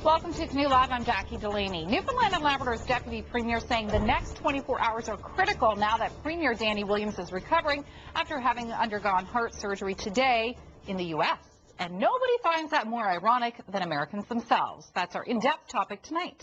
Welcome to Canoe Live. I'm Jackie Delaney. Newfoundland and Labrador's Deputy Premier saying the next 24 hours are critical now that Premier Danny Williams is recovering after having undergone heart surgery today in the U.S. And nobody finds that more ironic than Americans themselves. That's our in-depth topic tonight.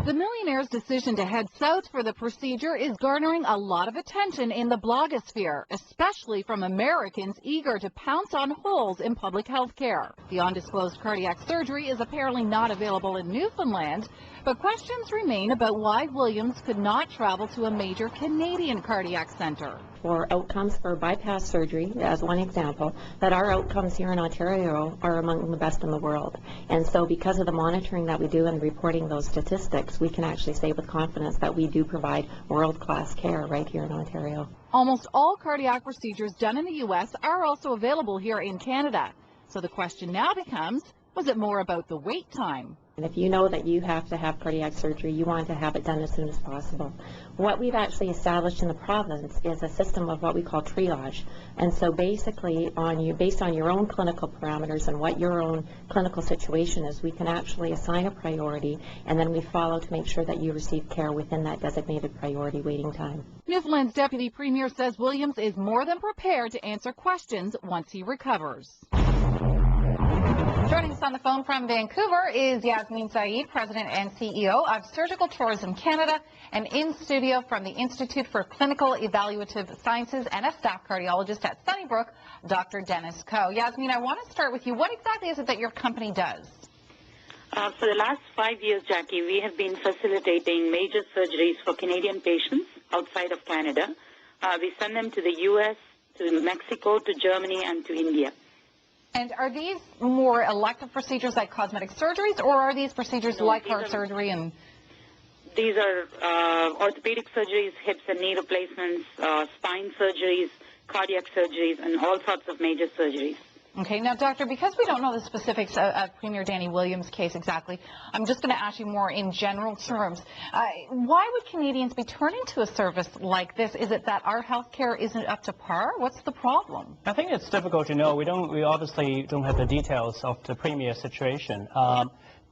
The millionaire's decision to head south for the procedure is garnering a lot of attention in the blogosphere, especially from Americans eager to pounce on holes in public health care. The undisclosed cardiac surgery is apparently not available in Newfoundland, but questions remain about why Williams could not travel to a major Canadian cardiac center. For outcomes for bypass surgery, as one example, that our outcomes here in Ontario are among the best in the world. And so because of the monitoring that we do and reporting those statistics, we can actually say with confidence that we do provide world-class care right here in Ontario. Almost all cardiac procedures done in the U.S. are also available here in Canada. So the question now becomes, was it more about the wait time? And if you know that you have to have cardiac surgery, you want to have it done as soon as possible. What we've actually established in the province is a system of what we call triage. And so basically, based on your own clinical parameters and what your own clinical situation is, we can actually assign a priority, and then we follow to make sure that you receive care within that designated priority waiting time. Newfoundland's Deputy Premier says Williams is more than prepared to answer questions once he recovers. Joining us on the phone from Vancouver is Yasmin Saeed, President and CEO of Surgical Tourism Canada, and in studio from the Institute for Clinical Evaluative Sciences and a staff cardiologist at Sunnybrook, Dr. Dennis Coe. Yasmin, I want to start with you. What exactly is it that your company does? For the last 5 years, Jackie, we have been facilitating major surgeries for Canadian patients outside of Canada. We send them to the U.S., to Mexico, to Germany, and to India. And are these more elective procedures like cosmetic surgeries, or are these procedures like heart surgery? And these are orthopedic surgeries, hips and knee replacements, spine surgeries, cardiac surgeries, and all sorts of major surgeries. Okay, now, Doctor, because we don't know the specifics of Premier Danny Williams' case exactly, I'm just going to ask you more in general terms. Why would Canadians be turning to a service like this? Is it that our health care isn't up to par? What's the problem? I think it's difficult to know. We obviously don't have the details of the Premier's situation.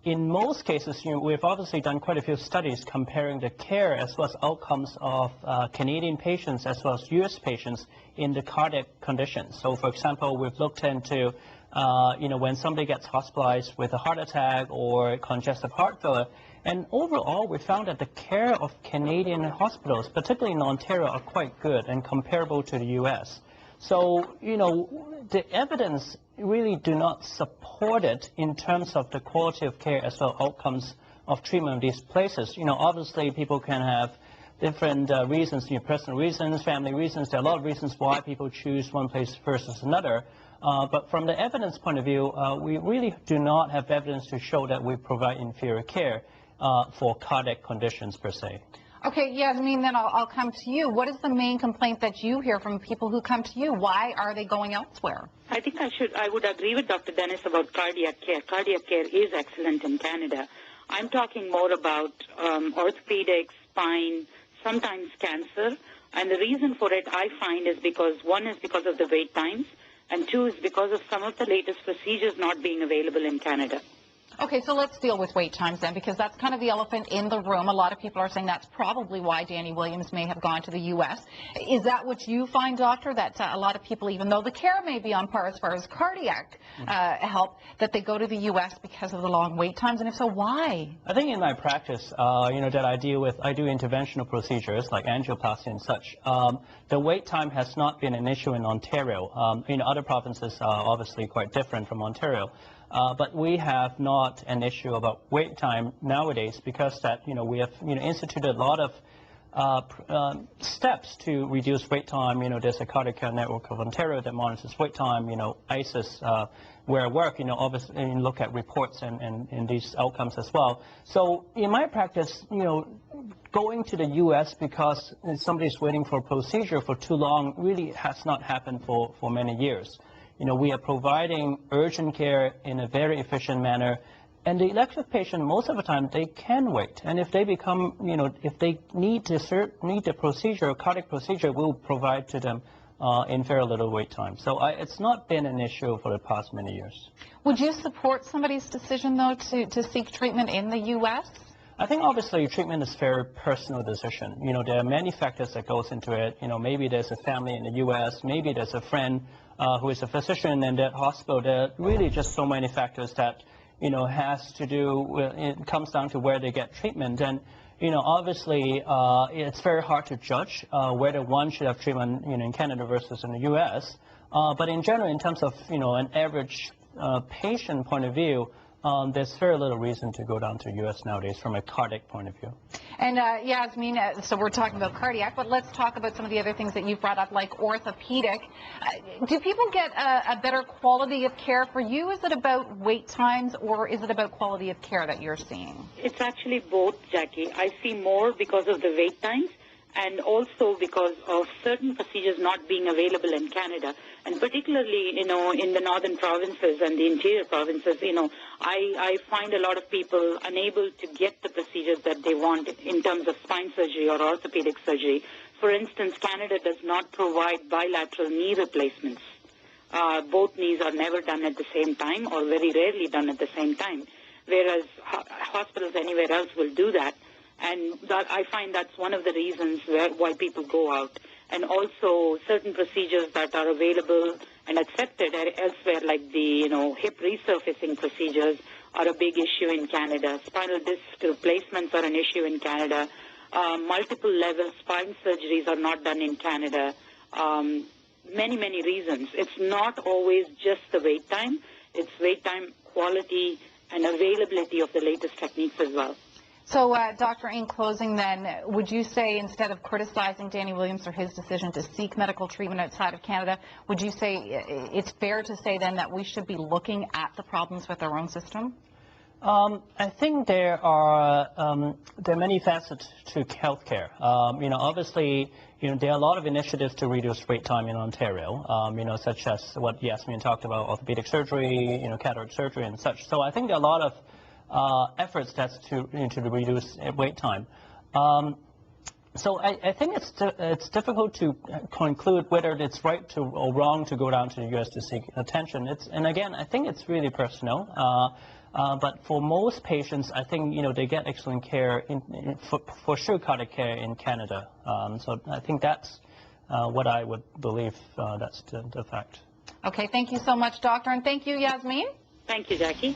In most cases, we've obviously done quite a few studies comparing the care as well as outcomes of Canadian patients as well as U.S. patients in the cardiac conditions. So, for example, we've looked into, when somebody gets hospitalized with a heart attack or congestive heart failure, and overall, we found that the care of Canadian hospitals, particularly in Ontario, are quite good and comparable to the U.S. So, the evidence really do not support it in terms of the quality of care as well as outcomes of treatment in these places. Obviously people can have different reasons, personal reasons, family reasons. There are a lot of reasons why people choose one place versus another. But from the evidence point of view, we really do not have evidence to show that we provide inferior care for cardiac conditions per se. Okay, Yasmin, then I'll come to you. What is the main complaint that you hear from people who come to you? Why are they going elsewhere? I think I would agree with Dr. Dennis about cardiac care. Cardiac care is excellent in Canada. I'm talking more about orthopedics, spine, sometimes cancer. And the reason for it, I find, is because one is because of the wait times, and two is because of some of the latest procedures not being available in Canada. Okay, so let's deal with wait times then, because that's kind of the elephant in the room. A lot of people are saying that's probably why Danny Williams may have gone to the U.S. Is that what you find, Doctor, that a lot of people, even though the care may be on par as far as cardiac help, that they go to the U.S. because of the long wait times? And if so, why? I think in my practice, that I do interventional procedures like angioplasty and such. The wait time has not been an issue in Ontario. Other provinces are obviously quite different from Ontario. But we have not an issue about wait time nowadays because we have instituted a lot of steps to reduce wait time. There's a cardiac care network of Ontario that monitors wait time. ISIS, where I work, obviously look at reports and these outcomes as well. So in my practice, going to the U.S. because somebody's waiting for a procedure for too long really has not happened for many years. We are providing urgent care in a very efficient manner, and the elective patient, most of the time, they can wait. And if they become, if they need the procedure, cardiac procedure, we'll provide to them in very little wait time. So it's not been an issue for the past many years. Would you support somebody's decision, though, to seek treatment in the U.S.? I think obviously treatment is a very personal decision. You know, there are many factors that goes into it. You know, maybe there's a family in the U.S., maybe there's a friend who is a physician in that hospital. There are really just so many factors that, you know, has to do with, it comes down to where they get treatment. And, you know, obviously it's very hard to judge whether one should have treatment, you know, in Canada versus in the U.S. But in general, in terms of, you know, an average patient point of view, there's very little reason to go down to the U.S. nowadays from a cardiac point of view. And Yasmin, so we're talking about cardiac, but let's talk about some of the other things that you've brought up, like orthopedic. Do people get a better quality of care for you? Is it about wait times, or is it about quality of care that you're seeing? It's actually both, Jackie. I see more because of the wait times, and also because of certain procedures not being available in Canada. And particularly, you know, in the northern provinces and the interior provinces, you know, I find a lot of people unable to get the procedures that they want in terms of spine surgery or orthopedic surgery. For instance, Canada does not provide bilateral knee replacements. Both knees are never done at the same time, or very rarely done at the same time, whereas hospitals anywhere else will do that. And that, I find that's one of the reasons why people go out. And also certain procedures that are available and accepted elsewhere, like the, you know, hip resurfacing procedures, are a big issue in Canada. Spinal disc replacements are an issue in Canada. Multiple level spine surgeries are not done in Canada. Many, many reasons. It's not always just the wait time. It's wait time, quality, and availability of the latest techniques as well. So, Doctor, in closing then, would you say, instead of criticizing Danny Williams for his decision to seek medical treatment outside of Canada, would you say it's fair to say then that we should be looking at the problems with our own system? I think there are many facets to healthcare. You know, obviously, you know, there are a lot of initiatives to reduce wait time in Ontario. You know, such as what Yasmin talked about, orthopedic surgery, you know, cataract surgery and such. So I think there are a lot of efforts that's to reduce wait time. So I think it's difficult to conclude whether it's right to or wrong to go down to the U.S. to seek attention. And again, I think it's really personal. But for most patients, I think, you know, they get excellent care for sure cardiac care in Canada. So I think that's what I would believe. That's the fact. Okay, thank you so much, Doctor, and thank you, Yasmin. Thank you, Jackie.